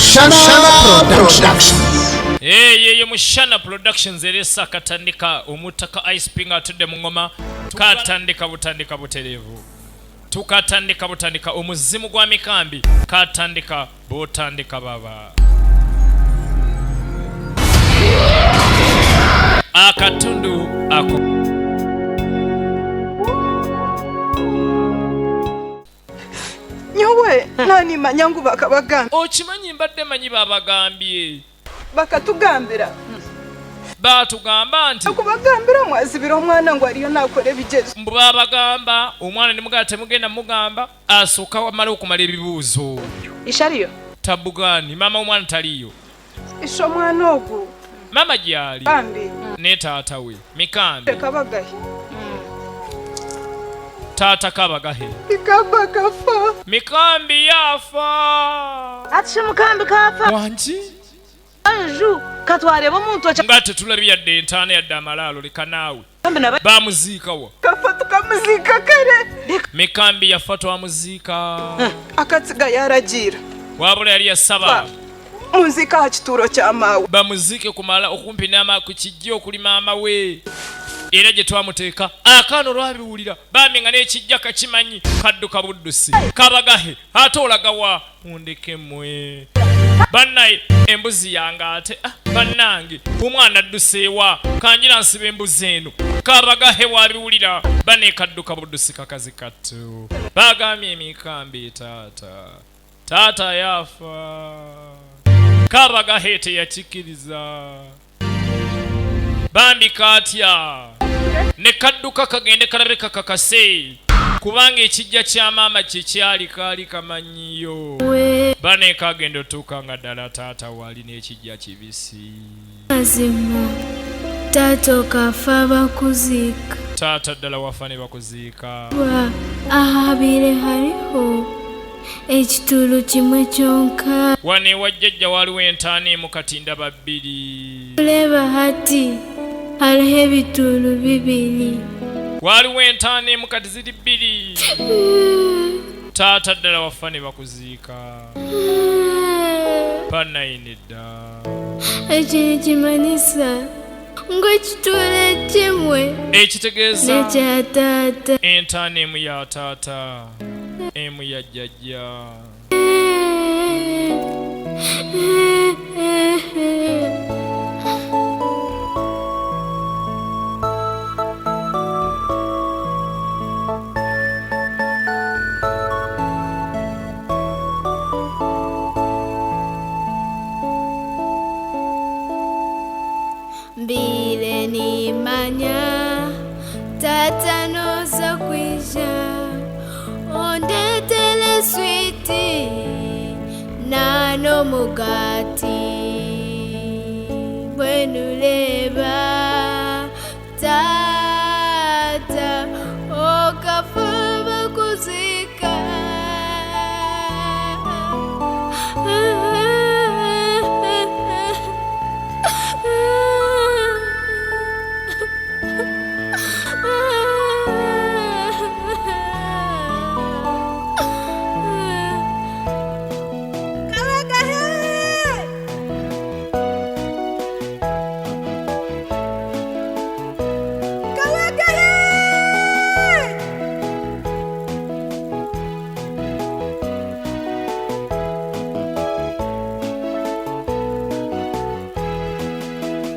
Mushana Productions. Ye Mushana Productions eresa katandika omutaka ice ping atudde mu ngoma katandika butandika buterevu tukatandika butandika omuzimu gwa Mikambi katandika butandika baba akatundu ako nyowe nani manyangu bakabagambye okimanyi mbadde manyi babagambye bakatugambira batugamba nti kubagambira mwazibira omwana ngo aliyo nakora ebigezo babagamba omwana ne mugala temugenda mugamba asooka wamala okumala ebibuuzo ishaliyo tabugani mama omwana taliyo isho mwana ogu mama gyali Kambi ne taata we Mikambi kabagahe taata kabagahe ikabagafa Mikambi yafa ati Mikambi kafa wanji anju katwareba omuntu ngate tulabye yadde entaana yadde amalaalo leka naawe bamuziikawa kafa tukamuzika kare Mikambi yafa twamuziika akatsiga yaragira wabula yali yasaba muzika ha kituro kya mawe bamuziike kumala okumpi n'ama ku kijja okuli maama we era gye twamuteeka akaano lwabiwulira bambi nga n'ekijja kakimanyi kadduka buddusi kabagahe ate olagawa mundeke mmwe bannaye embuzi yange ate bannange omwana adduseewa kanjira nsiba embuzi eno kabagahe bwabiwulira baneekadduka buddusi kakazi kattu bagambye Mikambi taata yafa kabagahe teyakikiriza bambi katya ne kadduka kagende kalabe kakakase kubanga ekijja kya maama kyekyali kaali kamanyiyo bane kagenda otuuka nga ddala taata waali n'ekijja kibisi mazima taata okafa bakuziika taata ddala wafa ne bakuziika ahabire haliho ekitulu kimwe kyonka wane wajjajja waliwo entaana emu kati ndaba bbiri leba hati haliho ebitulu bibiri waliwo entaana emu kati ziri bbiri taata ddala wafa ne bakuziika panayinidda ekyo kimanyisa ng'ekitulu ekimwe ekitegeeza nekya taata entaana emu ya taata emu ya jjajja mbile nimanya tata noza kwisha ondetele switi nano mugati bwenuleba tata okafa bakuzika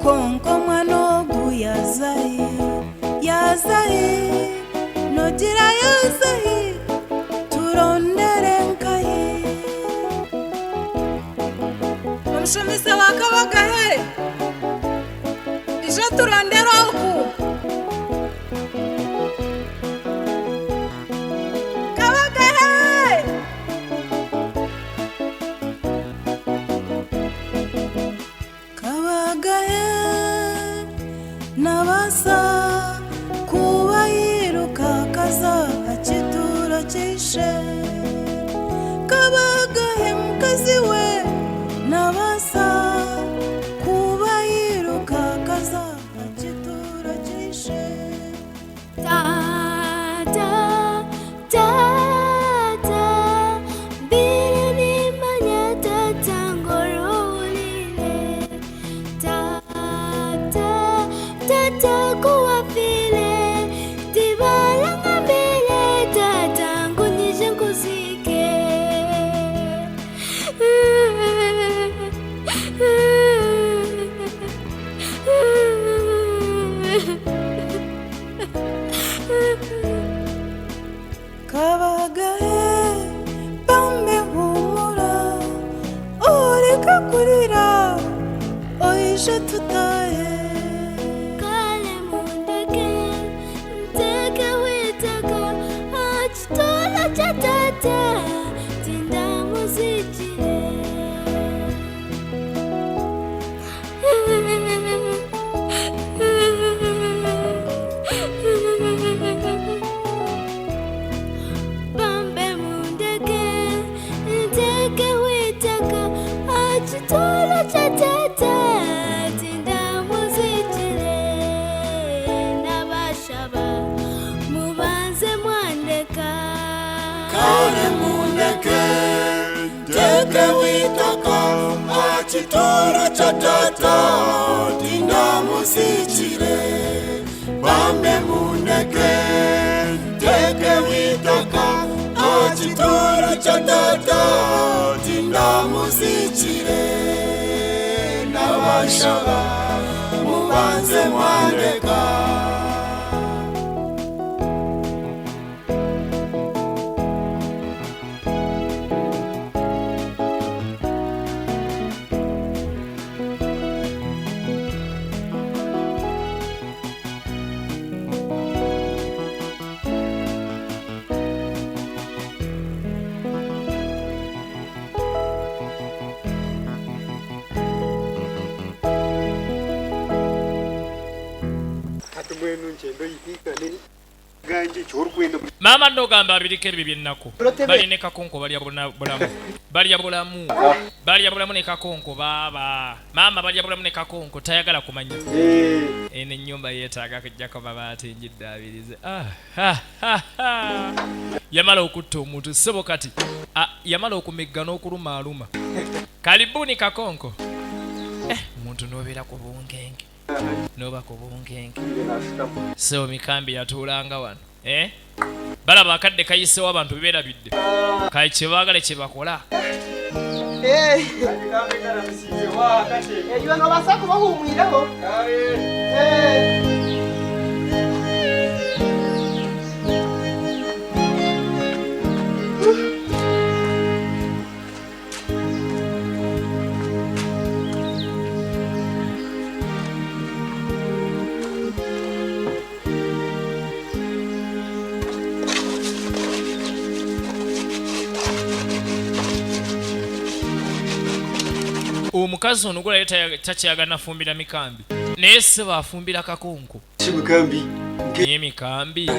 konko mwana ogu yazaye nogira yazaye turondere nkaye omushumise wa kabagahe ije turondere oku kabagahe kabagahe nabasa kuba kabagahe bambe humura ureka kurira oije tutaye kale mundeke nteke witaka achitola cha tata tinda muzikire bambe mundeke nteke witaka achitola cha tata tinda muzikire nabashaba mubanze mwandeka kale mundeke teke witaka achitoro cha tata tinda musichire bambe mundeke teke witaka achitoro cha tata tinda musichire nabashaba mubanze mwandeka. Mama ndogamba abirike ebyo byennaku bali ne kakonko balya bulamu ne kakonko baba mama balya bulamu ne kakonko tayagala kumanya ene ennyumba yeetaaga kujjako mabaati njiddaabirize yamala okutta omuntu sebo kati yamala okumegga n'okulumaaluma kalibuni kakonko omuntu n'obeera ku bungenge noba ku bungenge sebo Mikambi yatuulanga wano balaba akadde kayisewo abantu bebeerabidde kale kyebaagala kyebakola eyo nobasako bahumwireho omukazi ono gula takyagala nafumbira Mikambi naye seba afumbira kakonko naye Mikambi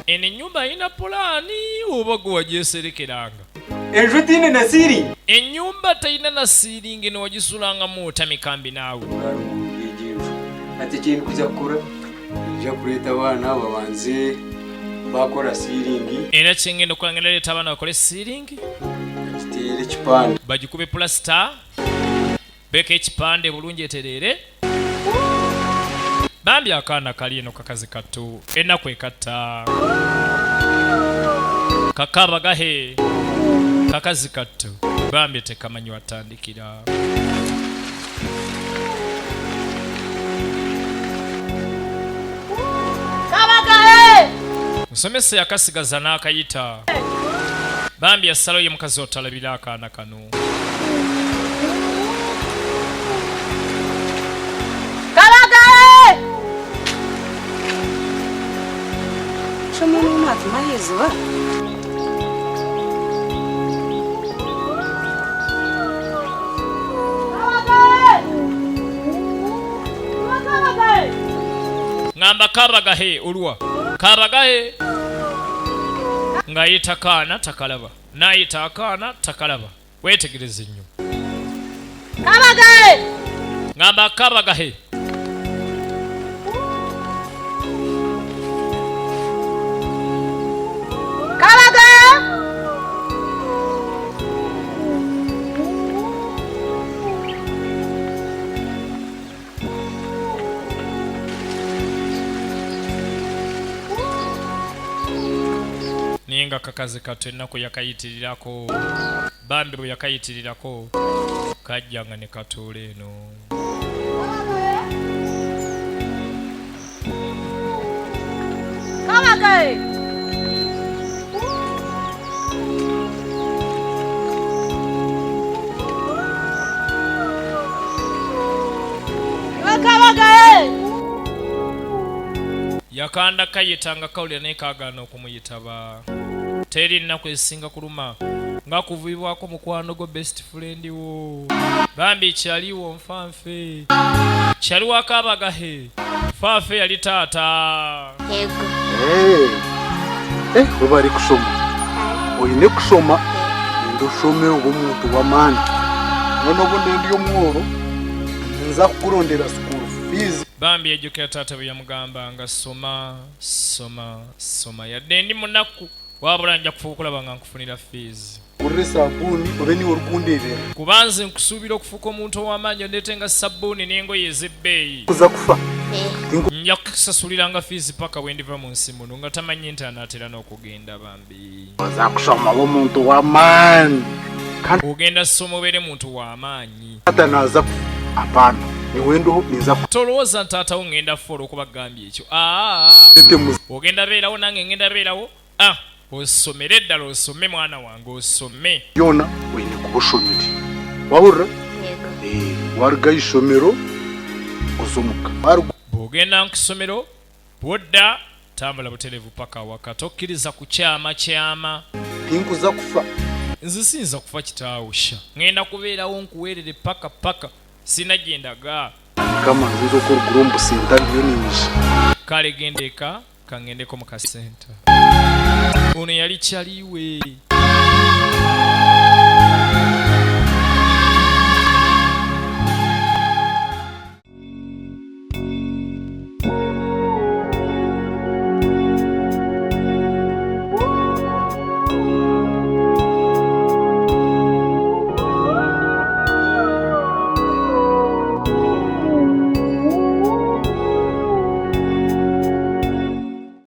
eno ennyumba alina pulaani oba gwe wagyeserekeranga enju tine nasiri ennyumba talina nasiringi newagisulangamu ota Mikambi naawe ati kintu kuja kukora nja kuleeta abaana babanze bakora siringi era kyengenda okukola ngenda leeta abaana bakole siringi kiteere ekipande bagikube pulasita beka ekipande bulungi etereere bambi akaana kali eno kakazi katto ennaku ekatta kakabagahe kakazi katto bambi tekamanyi watandikira kabagahe musomesa yakasigaza n'akayita bambi yasalayo ye mukazi otalabira akaana kano kabagahe shomuntu ntazimahiziba ngamba kabagahe olwa kabagahe ngayita kaana takalaba nayita akaana takalaba wetegereze nnyo kabagahe ngamba kabagahe kabagahe ninga kakazi katto ennaku yakayitirirako bambi bwe yakayitirirako kajjanga ne katuula eno kabagahe yakanda kayitanga kawulira naye kaagaana okumuyitaba. Teri ennaku ezisinga kuluma nga kuvibwako mukwano gwo best friend wo. Bambi kyaliwo nfanfe. Kyaliwo akabagahe. Fanfe yali taata. We bari kusoma. Oyine kusoma. Ndusome omuntu w'amaani. Nono bunde ndi omworo. Nza kukurondera school fees. Bambi yajjukira taata bwe yamugamba nga soma yadde ndi munaku wabula nja kufuukulaba nga nkufunira fees. Kurre sabuni obe ni orukundebera. Kubanze nkusuubira okufuuka omuntu ow'amaanyi ondeetenga sabbuuni n'engoye ez'ebbeeyi. Kuza kufa. Nja kusasuliranga fees paka bwe ndiva mu nsi muno nga tamanyi nti anaatera n'okugenda bambi. Oza kusoma omuntu w'amaani. Ogenda ssoma obeere muntu w'amaanyi. Taata naaza apana. Niwendo ninza tolowooza ntaatawo ngenda folo okuba gambye ekyo. Ogenda beerawo nange ngenda beerawo. Osomere ddala osome mwana wange osome. Yona oyine kuba oshomere. Wawulira? Waruga isomero osomuka. Bw'ogenda mu ssomero bw'odda tambula butereevu paka awaka. Tokkiriza kukyama. Tinkuza kufa. Nze siyinza kufa kitaawo sha. Ngenda kubeerawo nkuweerere paka. Sina gyendaga. Kama nziza okurugura omu busenta byo ningi. Kale gendeka kangendeko mu kasenta. Ono yali kyaliwe.